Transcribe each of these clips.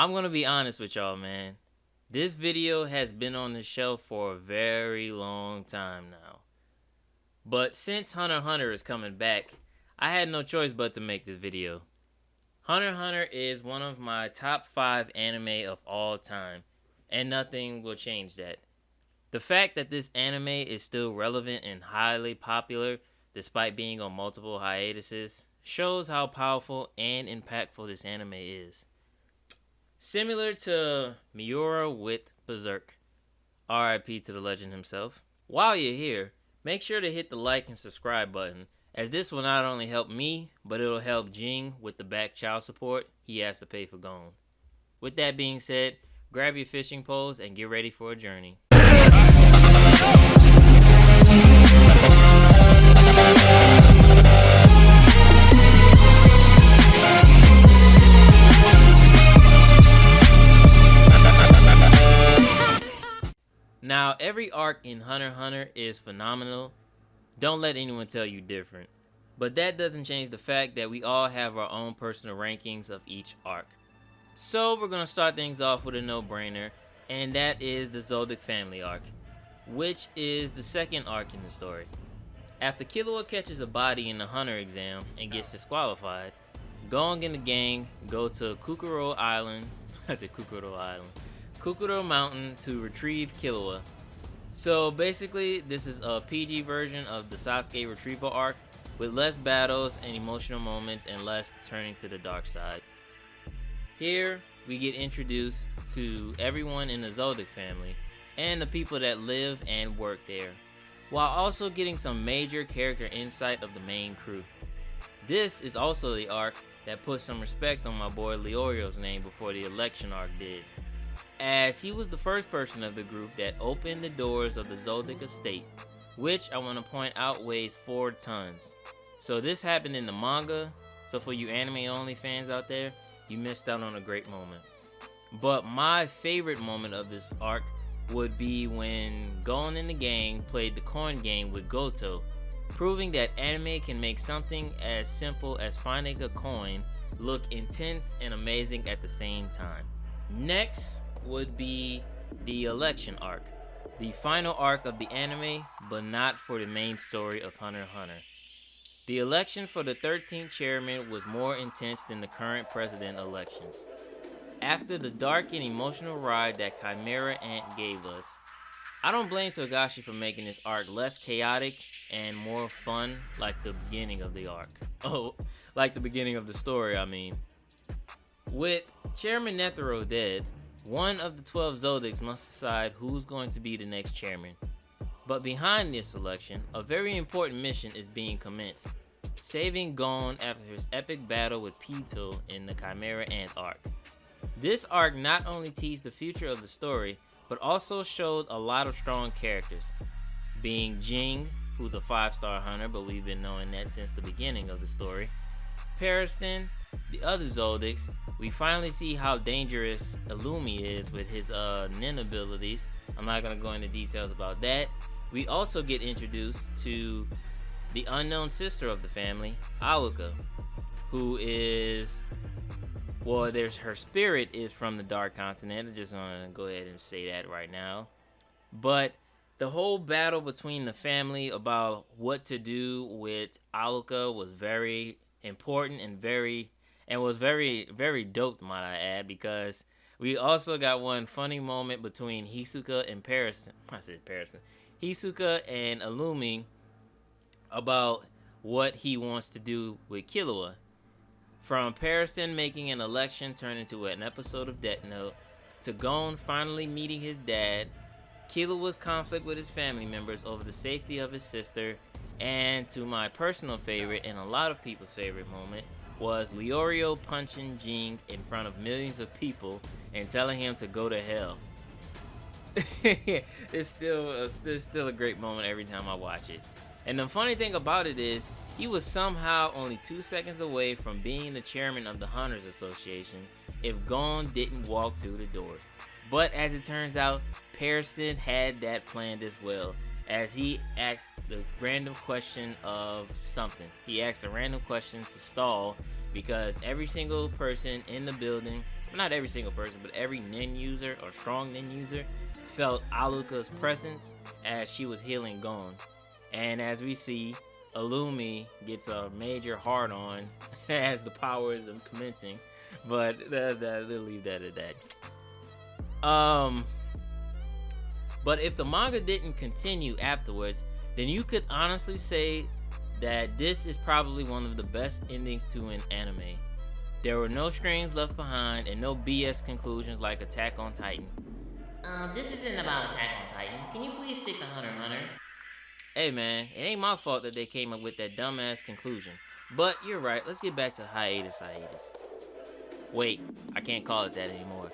I'm gonna be honest with y'all, man. This video has been on the shelf for a very long time now. But since Hunter x Hunter is coming back, I had no choice but to make this video. Hunter x Hunter is one of my top 5 anime of all time, and nothing will change that. The fact that this anime is still relevant and highly popular, despite being on multiple hiatuses, shows how powerful and impactful this anime is. Similar to Miura with Berserk. RIP to the legend himself. While you're here, make sure to hit the like and subscribe button, as this will not only help me, but it'll help Jing with the back child support he has to pay for Gon. With that being said, grab your fishing poles and get ready for a journey. Now, every arc in Hunter x Hunter is phenomenal. Don't let anyone tell you different. But that doesn't change the fact that we all have our own personal rankings of each arc. So we're going to start things off with a no-brainer, and that is the Zoldyck Family Arc, which is the second arc in the story. After Killua catches a body in the Hunter exam and gets disqualified, Gon and the gang go to Kukuro Island. I said Kukuro Island. Kukuro Mountain to retrieve Killua. So basically, this is a PG version of the Sasuke retrieval arc, with less battles and emotional moments and less turning to the dark side. Here, we get introduced to everyone in the Zoldyck family and the people that live and work there, while also getting some major character insight of the main crew. This is also the arc that put some respect on my boy Leorio's name before the election arc did, as he was the first person of the group that opened the doors of the Zoldyck estate, which I want to point out weighs 4 tons. So this happened in the manga, so for you anime only fans out there, you missed out on a great moment. But my favorite moment of this arc would be when Gon and the gang played the coin game with Goto, proving that anime can make something as simple as finding a coin look intense and amazing at the same time. Next would be the election arc, the final arc of the anime, but not for the main story of Hunter x Hunter. The election for the 13th chairman was more intense than the current president elections. After the dark and emotional ride that Chimera Ant gave us, I don't blame Togashi for making this arc less chaotic and more fun, like the beginning of the arc. Oh, like the beginning of the story, I mean. With Chairman Netero dead, one of the 12 Zoldicks must decide who's going to be the next chairman. But behind this selection, a very important mission is being commenced, saving Gon after his epic battle with Pitou in the Chimera Ant arc. This arc not only teased the future of the story, but also showed a lot of strong characters, being Jing, who's a 5-star hunter, but we've been knowing that since the beginning of the story, Pariston, the other Zoldicks. We finally see how dangerous Illumi is with his nin abilities. I'm not going to go into details about that. We also get introduced to the unknown sister of the family, Alluka, who is, well, her spirit is from the Dark Continent. I just want to go ahead and say that right now. But the whole battle between the family about what to do with Alluka was very important and was very dope, might I add, because we also got one funny moment between Hisoka and Hisoka and Illumi about what he wants to do with Killua. From Pariston making an election turn into an episode of Death Note, to Gon finally meeting his dad, Killua's conflict with his family members over the safety of his sister, and to my personal favorite and a lot of people's favorite moment was Leorio punching Jing in front of millions of people and telling him to go to hell. It's still a great moment every time I watch it. And the funny thing about it is, he was somehow only 2 seconds away from being the chairman of the Hunters Association if Gon didn't walk through the doors. But as it turns out, Pariston had that planned as well, as he asked the random question of something. He asked a random question to stall because every single person in the building not every single person, but every nin user or strong nin user felt Aluka's presence as she was healing Gon. And as we see, Illumi gets a major hard on as the powers are commencing. But we'll leave that at that. But if the manga didn't continue afterwards, then you could honestly say that this is probably one of the best endings to an anime. There were no strings left behind and no BS conclusions like Attack on Titan. This isn't about Attack on Titan. Can you please stick to Hunter x Hunter? Hey man, it ain't my fault that they came up with that dumbass conclusion. But you're right, let's get back to hiatus. Wait, I can't call it that anymore.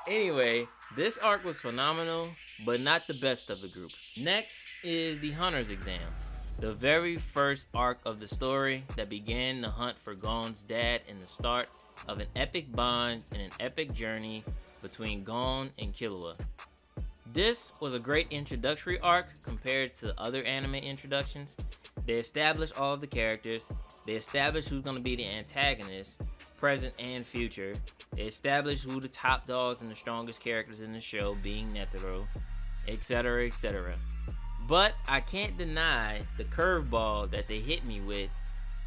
Anyway, this arc was phenomenal, but not the best of the group. Next is the Hunter's Exam, the very first arc of the story that began the hunt for Gon's dad and the start of an epic bond and an epic journey between Gon and Killua. This was a great introductory arc compared to other anime introductions. They established all of the characters, they established who's going to be the antagonist, present and future. They established who the top dogs and the strongest characters in the show, being Netero, etc., etc. But I can't deny the curveball that they hit me with,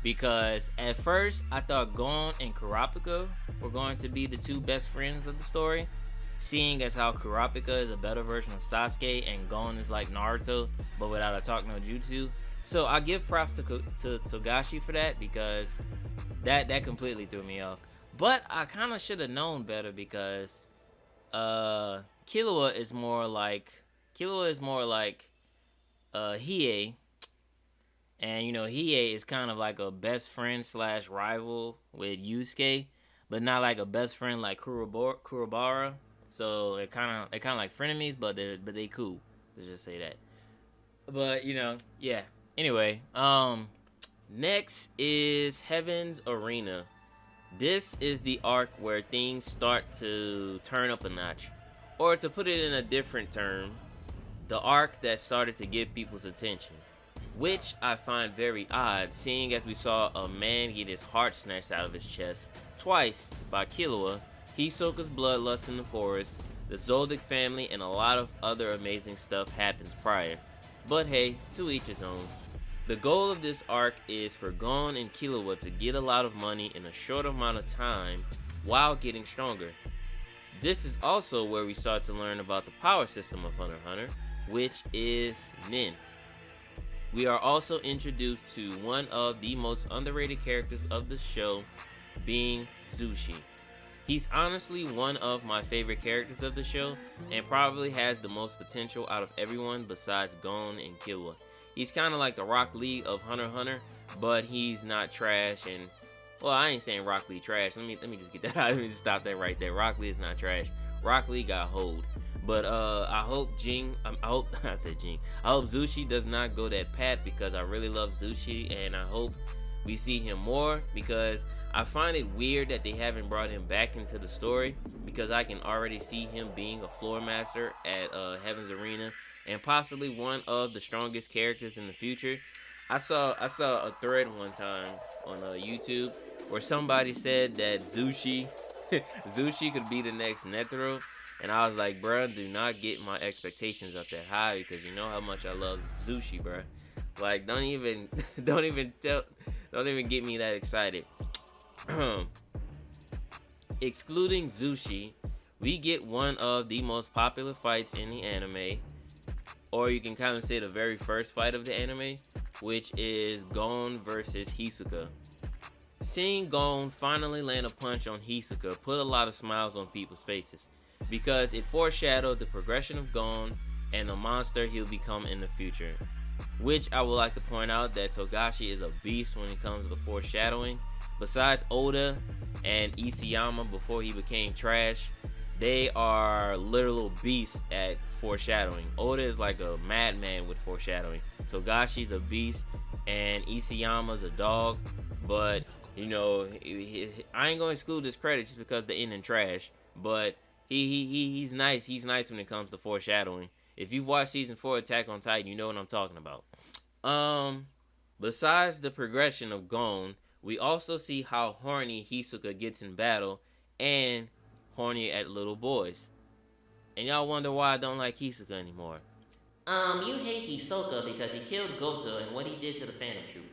because at first I thought Gon and Kurapika were going to be the two best friends of the story, seeing as how Kurapika is a better version of Sasuke and Gon is like Naruto but without a talk no jutsu. So I give props to Togashi for that, because that completely threw me off. But I kind of should have known better, because Killua is more like Hiei, and you know Hiei is kind of like a best friend slash rival with Yusuke, but not like a best friend like Kurobara. So they're kind of like frenemies, but they cool. Let's just say that. But you know, yeah. Anyway, next is Heaven's Arena. This is the arc where things start to turn up a notch. Or to put it in a different term, the arc that started to get people's attention. Which I find very odd, seeing as we saw a man get his heart snatched out of his chest twice by Killua, Hisoka's bloodlust in the forest, the Zoldyck family, and a lot of other amazing stuff happens prior. But hey, to each his own. The goal of this arc is for Gon and Killua to get a lot of money in a short amount of time while getting stronger. This is also where we start to learn about the power system of Hunter x Hunter, which is Nin. We are also introduced to one of the most underrated characters of the show, being Zushi. He's honestly one of my favorite characters of the show, and probably has the most potential out of everyone besides Gon and Killua. He's kind of like the Rock Lee of Hunter x Hunter, but he's not trash. And well, I ain't saying Rock Lee trash. Let me just get that out. Let me just stop that right there. Rock Lee is not trash. Rock Lee got hold. But I hope I hope Zushi does not go that path, because I really love Zushi, and I hope we see him more, because I find it weird that they haven't brought him back into the story, because I can already see him being a floor master at Heaven's Arena, and possibly one of the strongest characters in the future. I saw a thread one time on YouTube where somebody said that Zushi could be the next Netero, and I was like, bruh, do not get my expectations up that high, because you know how much I love Zushi, bruh. Like, don't even get me that excited. Excluding Zushi, we get one of the most popular fights in the anime, or you can kind of say the very first fight of the anime, which is Gon versus Hisoka. Seeing Gon finally land a punch on Hisoka put a lot of smiles on people's faces, because it foreshadowed the progression of Gon and the monster he'll become in the future. Which I would like to point out that Togashi is a beast when it comes to the foreshadowing. Besides Oda and Isayama before he became trash, they are literal beasts at foreshadowing. Oda is like a madman with foreshadowing. Togashi's a beast, and Isayama's a dog. But you know, I ain't gonna exclude his credit just because the ending trash. But he's nice. He's nice when it comes to foreshadowing. If you've watched season 4 Attack on Titan, you know what I'm talking about. Besides the progression of Gon, we also see how horny Hisoka gets in battle, and horny at little boys. And y'all wonder why I don't like Hisoka anymore. You hate Hisoka because he killed Goto and what he did to the Phantom Troop.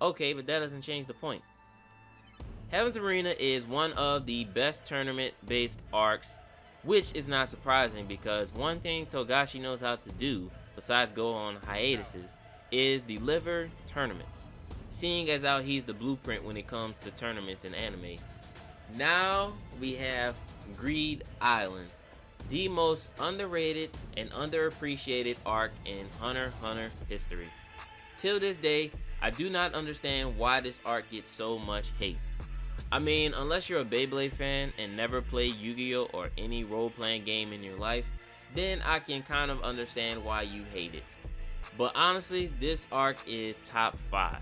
Okay, but that doesn't change the point. Heaven's Arena is one of the best tournament-based arcs, which is not surprising because one thing Togashi knows how to do, besides go on hiatuses, is deliver tournaments. Seeing as how he's the blueprint when it comes to tournaments in anime. Now we have Greed Island, the most underrated and underappreciated arc in Hunter x Hunter history. Till this day, I do not understand why this arc gets so much hate. I mean, unless you're a Beyblade fan and never played Yu-Gi-Oh! Or any role-playing game in your life, then I can kind of understand why you hate it. But honestly, this arc is top 5.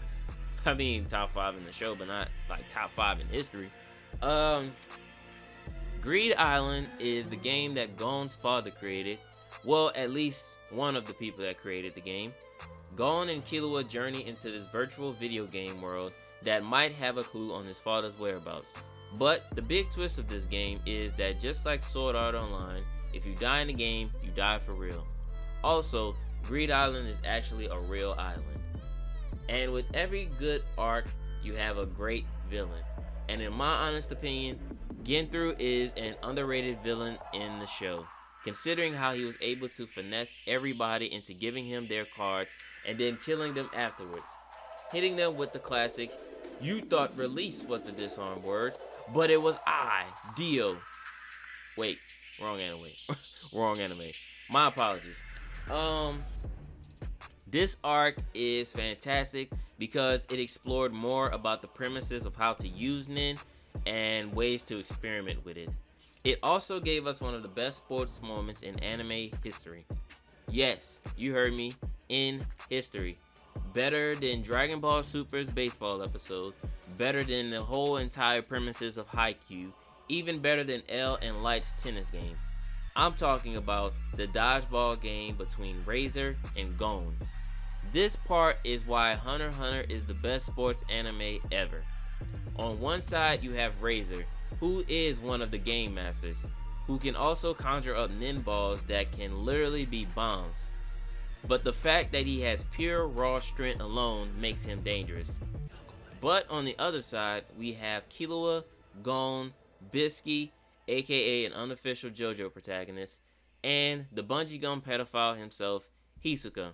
I mean, top 5 in the show, but not like top 5 in history. Greed Island is the game that Gon's father created. Well, at least one of the people that created the game. Gon and Killua journey into this virtual video game world that might have a clue on his father's whereabouts. But the big twist of this game is that just like Sword Art Online, if you die in the game, you die for real. Also, Greed Island is actually a real island. And with every good arc, you have a great villain. And in my honest opinion, Ginthru is an underrated villain in the show, considering how he was able to finesse everybody into giving him their cards and then killing them afterwards. Hitting them with the classic, "You thought release was the disarm word, but it was I, Dio." Wait, wrong anime. Wrong anime. My apologies. This arc is fantastic because it explored more about the premises of how to use Nin and ways to experiment with it. It also gave us one of the best sports moments in anime history. Yes, you heard me, in history. Better than Dragon Ball Super's baseball episode, better than the whole entire premises of Haikyuu, even better than L and Light's tennis game. I'm talking about the dodgeball game between Razor and Gon. This part is why Hunter x Hunter is the best sports anime ever. On one side you have Razor, who is one of the game masters, who can also conjure up nin balls that can literally be bombs. But the fact that he has pure raw strength alone makes him dangerous. But on the other side, we have Killua, Gon, Bisky, aka an unofficial JoJo protagonist, and the Bungee Gum pedophile himself, Hisoka.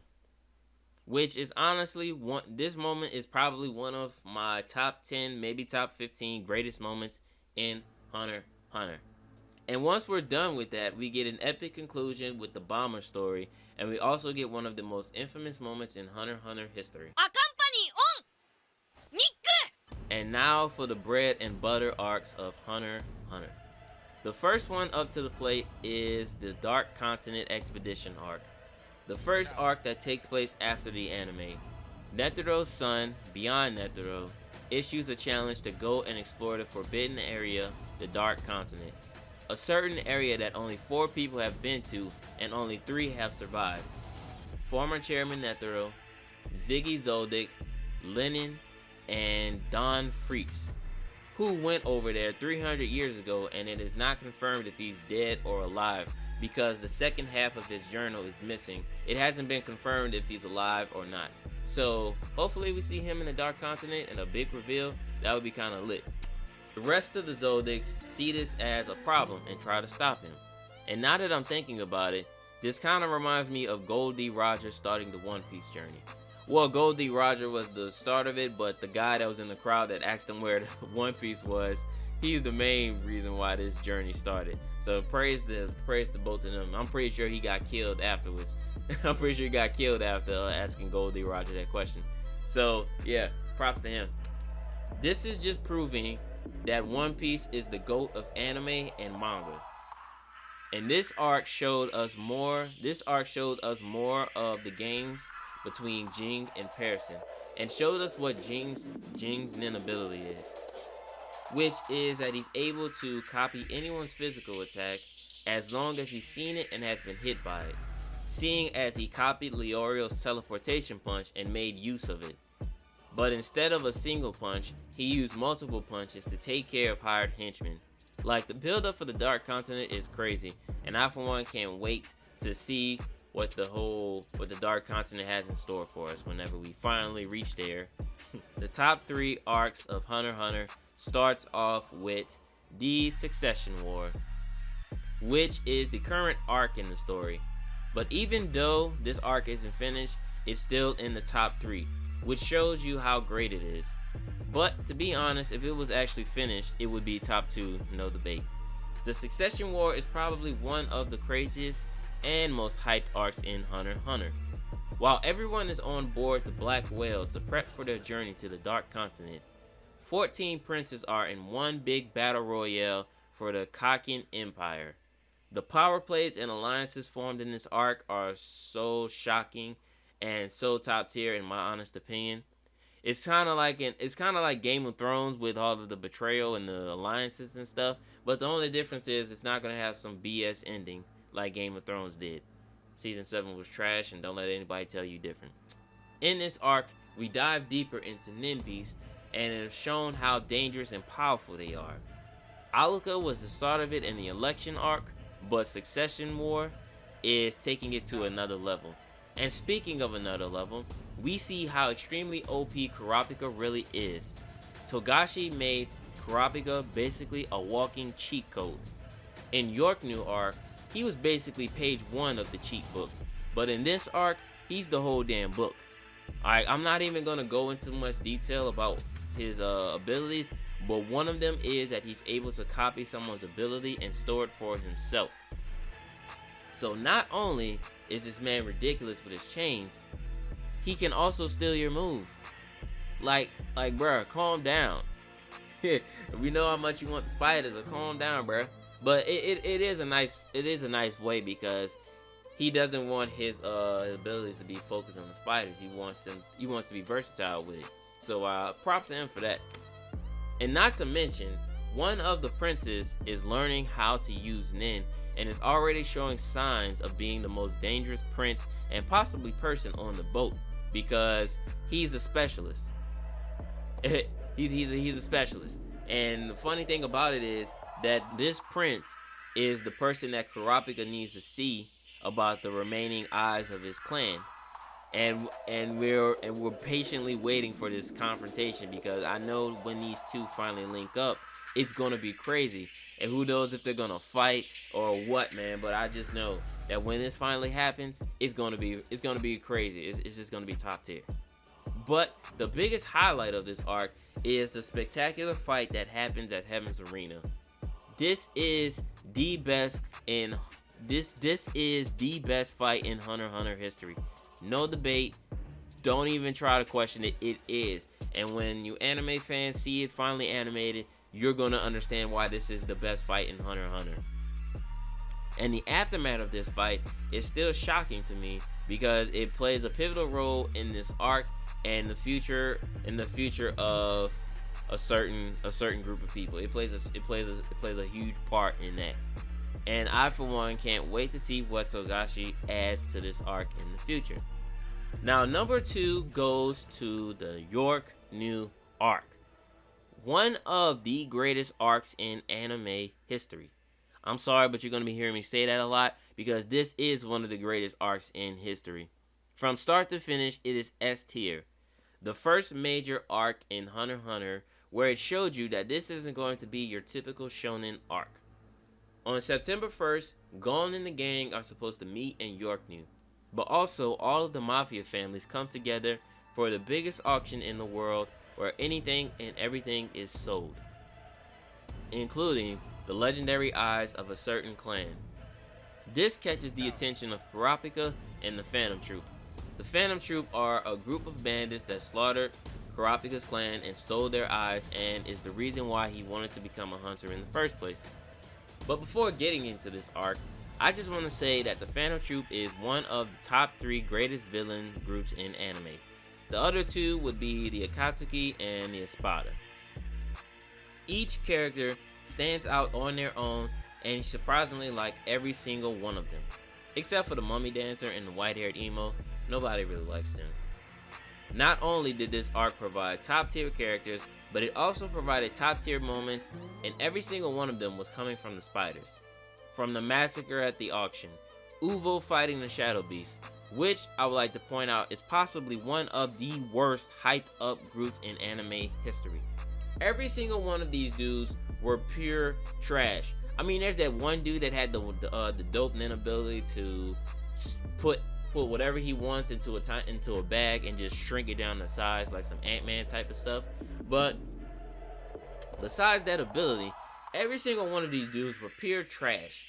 Which is honestly, this moment is probably one of my top 10, maybe top 15 greatest moments in Hunter x Hunter. And once we're done with that, we get an epic conclusion with the Bomber story, and we also get one of the most infamous moments in Hunter x Hunter history. And now for the bread and butter arcs of Hunter x Hunter. The first one up to the plate is the Dark Continent Expedition arc. The first arc that takes place after the anime. Netero's son, Beyond Netero, issues a challenge to go and explore the forbidden area, the Dark Continent. A certain area that only 4 people have been to and only 3 have survived. Former Chairman Netero, Ziggy Zoldyck, Lenin, and Don Freaks, who went over there 300 years ago, and it is not confirmed if he's dead or alive because the second half of his journal is missing. It hasn't been confirmed if he's alive or not. So hopefully we see him in the Dark Continent and a big reveal. That would be kind of lit. The rest of the Zoldicks see this as a problem and try to stop him. And now that I'm thinking about it, this kind of reminds me of Gold D. Roger starting the One Piece journey. Well, Gold D. Roger was the start of it, but the guy that was in the crowd that asked him where the One Piece was, he's the main reason why this journey started. So praise to both of them. I'm pretty sure he got killed afterwards. I'm pretty sure he got killed after asking Gold D. Roger that question. So yeah, props to him. This is just proving that One Piece is the GOAT of anime and manga. And this arc showed us more. This arc showed us more of the games between Jing and Pearson, and showed us what Jing's nin ability is, which is that he's able to copy anyone's physical attack as long as he's seen it and has been hit by it, seeing as he copied Leorio's teleportation punch and made use of it. But instead of a single punch, he used multiple punches to take care of hired henchmen. Like, the build up for the Dark Continent is crazy, and I for one can't wait to see what the Dark Continent has in store for us whenever we finally reach there. The top 3 arcs of Hunter x Hunter starts off with the Succession War, which is the current arc in the story. But even though this arc isn't finished, it's still in the top 3, which shows you how great it is. But to be honest, if it was actually finished, it would be top 2, no debate. The Succession War is probably one of the craziest and most hyped arcs in Hunter x Hunter. While everyone is on board the Black Whale to prep for their journey to the Dark Continent, 14 princes are in one big battle royale for the Kakin Empire. The power plays and alliances formed in this arc are so shocking and so top tier in my honest opinion. It's kind of like Game of Thrones with all of the betrayal and the alliances and stuff, but the only difference is it's not going to have some BS ending like Game of Thrones did. Season 7 was trash, and don't let anybody tell you different. In this arc, we dive deeper into NIMBYs and it has shown how dangerous and powerful they are. Alika was the start of it in the election arc, but Succession War is taking it to another level. And speaking of another level, we see how extremely OP Kurapika really is. Togashi made Kurapika basically a walking cheat code. In Yorknew arc, he was basically page 1 of the cheat book, but in this arc, he's the whole damn book. Alright, I'm not even going to go into much detail about his abilities, but one of them is that he's able to copy someone's ability and store it for himself. So not only is this man ridiculous with his chains, he can also steal your move. Like bruh, calm down. We know how much you want the spiders, but calm down, bruh. But it is a nice way because he doesn't want his abilities to be focused on the spiders. He wants to be versatile with it. So props to him for that. And not to mention, one of the princes is learning how to use Nin and is already showing signs of being the most dangerous prince and possibly person on the boat because he's a specialist. he's a specialist. And the funny thing about it is that this prince is the person that Kurapika needs to see about the remaining eyes of his clan. And we're patiently waiting for this confrontation because I know when these two finally link up, it's gonna be crazy. And who knows if they're gonna fight or what, man. But I just know that when this finally happens, it's gonna be crazy. It's just gonna be top tier. But the biggest highlight of this arc is the spectacular fight that happens at Heaven's Arena. This is the best fight in Hunter x Hunter history. No debate. Don't even try to question it. It is. And when you anime fans see it finally animated, you're gonna understand why this is the best fight in Hunter x Hunter. And the aftermath of this fight is still shocking to me because it plays a pivotal role in this arc and the future of a certain group of people. It plays a huge part in that. And I for one can't wait to see what Togashi adds to this arc in the future. Now number 2 goes to the Yorknew arc. One of the greatest arcs in anime history. I'm sorry, but you're going to be hearing me say that a lot because this is one of the greatest arcs in history. From start to finish, it is S tier. The first major arc in Hunter x Hunter where it showed you that this isn't going to be your typical shonen arc. On September 1st, Gon and the gang are supposed to meet in Yorknew, but also all of the mafia families come together for the biggest auction in the world where anything and everything is sold, including the legendary eyes of a certain clan. This catches the attention of Kurapika and the Phantom Troop. The Phantom Troop are a group of bandits that slaughtered Kurapika's clan and stole their eyes and is the reason why he wanted to become a hunter in the first place. But before getting into this arc, I just want to say that the Phantom Troop is one of the top 3 greatest villain groups in anime. The other 2 would be the Akatsuki and the Espada. Each character stands out on their own and you surprisingly like every single one of them. Except for the Mummy Dancer and the white-haired emo, nobody really likes them. Not only did this arc provide top tier characters, but it also provided top tier moments, and every single one of them was coming from the spiders. From the massacre at the auction, Uvo fighting the Shadow Beast, which I would like to point out is possibly one of the worst hyped up groups in anime history. Every single one of these dudes were pure trash. I mean, there's that one dude that had the dope nin ability to put whatever he wants into a bag and just shrink it down to size like some Ant-Man type of stuff. But besides that ability, every single one of these dudes were pure trash.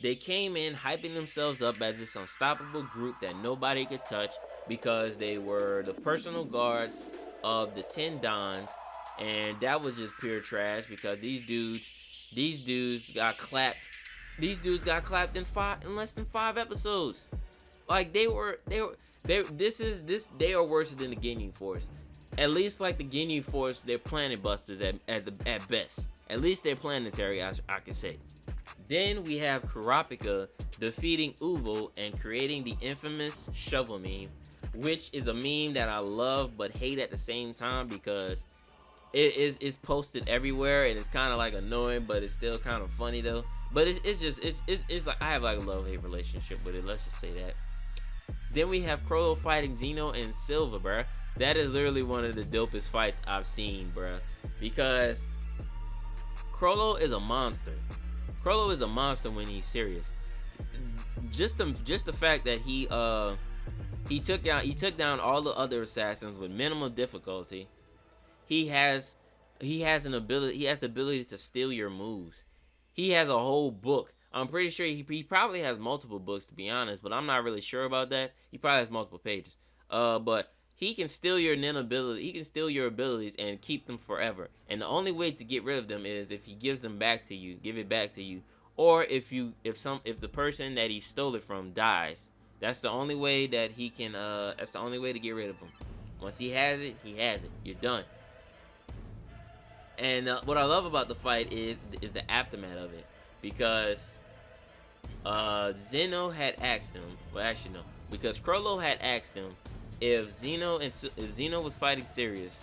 They came in hyping themselves up as this unstoppable group that nobody could touch because they were the personal guards of the 10 Dons, and that was just pure trash because these dudes got clapped. These dudes got clapped in less than 5 episodes. Like they are worse than the Ginyu Force. At least like the Ginyu Force, they're planet busters at best. At least they're planetary, I can say. Then we have Kurapika defeating Uvo and creating the infamous shovel meme, which is a meme that I love but hate at the same time because it's posted everywhere and it's kind of like annoying, but it's still kind of funny though. But it's like I have like a love-hate relationship with it. Let's just say that. Then we have Crollo fighting Zeno and Silva, bruh. That is literally one of the dopest fights I've seen, bruh. Because Crollo is a monster. Crollo is a monster when he's serious. Just the fact that he took down all the other assassins with minimal difficulty. He has the ability to steal your moves. He has a whole book. I'm pretty sure he probably has multiple books, to be honest, but I'm not really sure about that. He probably has multiple pages. But he can steal your nin ability. He can steal your abilities and keep them forever. And the only way to get rid of them is if he gives them back to you, give it back to you, or if the person that he stole it from dies. That's the only way that he can. That's the only way to get rid of him. Once he has it, he has it. You're done. And what I love about the fight is the aftermath of it, because Zeno had asked him. Well, actually no, because Crollo had asked him if Zeno was fighting Sirius,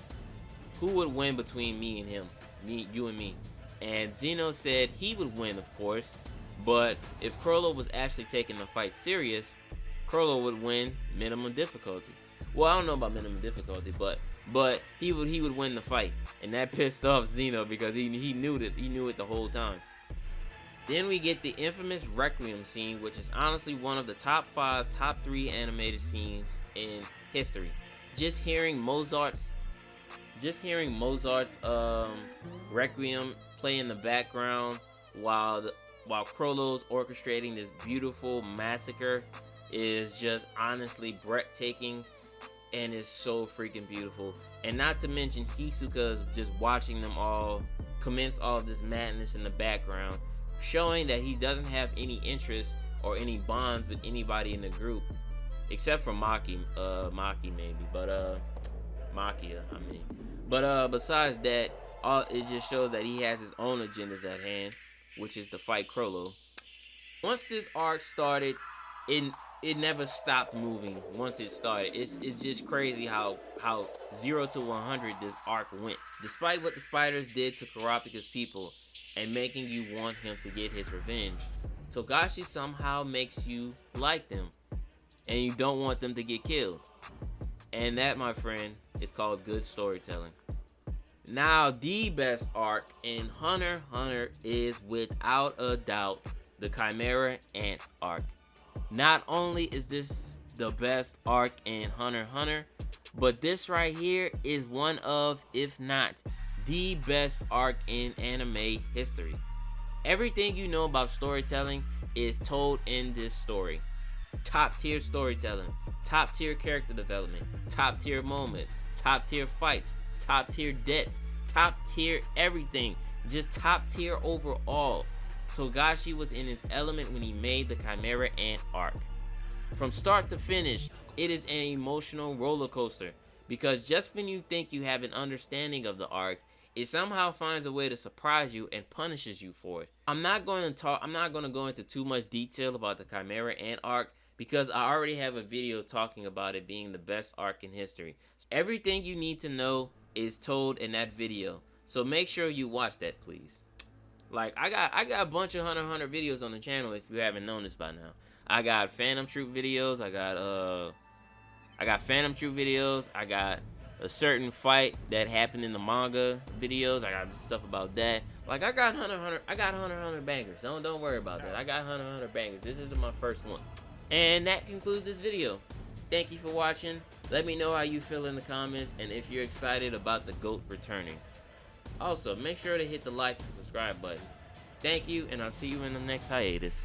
who would win between me and him, you and me. And Zeno said he would win, of course, but if Crollo was actually taking the fight serious, Crollo would win minimum difficulty. Well, I don't know about minimum difficulty, but he would win the fight, and that pissed off Zeno because he knew it the whole time. Then we get the infamous Requiem scene, which is honestly one of the top 3 animated scenes in history. Just hearing Mozart's Requiem play in the background while Crollo's orchestrating this beautiful massacre is just honestly breathtaking, and is so freaking beautiful. And not to mention Hisoka's just watching them all commence all of this madness in the background, showing that he doesn't have any interest or any bonds with anybody in the group except for Maki maybe, but Makia, I mean. But besides that, it just shows that he has his own agendas at hand, which is to fight Crollo. Once this arc started, it never stopped moving. Once it started, it's just crazy how 0 to 100 this arc went. Despite what the spiders did to Kurapika's people and making you want him to get his revenge, Togashi somehow makes you like them and you don't want them to get killed. And that, my friend, is called good storytelling. Now, the best arc in Hunter x Hunter is without a doubt the Chimera Ant arc. Not only is this the best arc in Hunter x Hunter, but this right here is one of, if not the best arc in anime history. Everything you know about storytelling is told in this story. Top tier storytelling, top tier character development, top tier moments, top tier fights, top tier deaths, top tier everything, just top tier overall. Togashi was in his element when he made the Chimera Ant arc. From start to finish, it is an emotional roller coaster, because just when you think you have an understanding of the arc, it somehow finds a way to surprise you and punishes you for it. I'm not going to go into too much detail about the Chimera Ant arc because I already have a video talking about it being the best arc in history. Everything you need to know is told in that video, so make sure you watch that, please. Like, I got a bunch of Hunter x Hunter videos on the channel if you haven't noticed by now. I got Phantom Troop videos, I got Phantom Troop videos, I got a certain fight that happened in the manga videos, I got stuff about that. Like, I got Hunter x Hunter bangers. Don't worry about that. I got Hunter x Hunter bangers. This isn't my first one. And that concludes this video. Thank you for watching. Let me know how you feel in the comments and if you're excited about the GOAT returning. Also, make sure to hit the like and subscribe button. Thank you, and I'll see you in the next hiatus.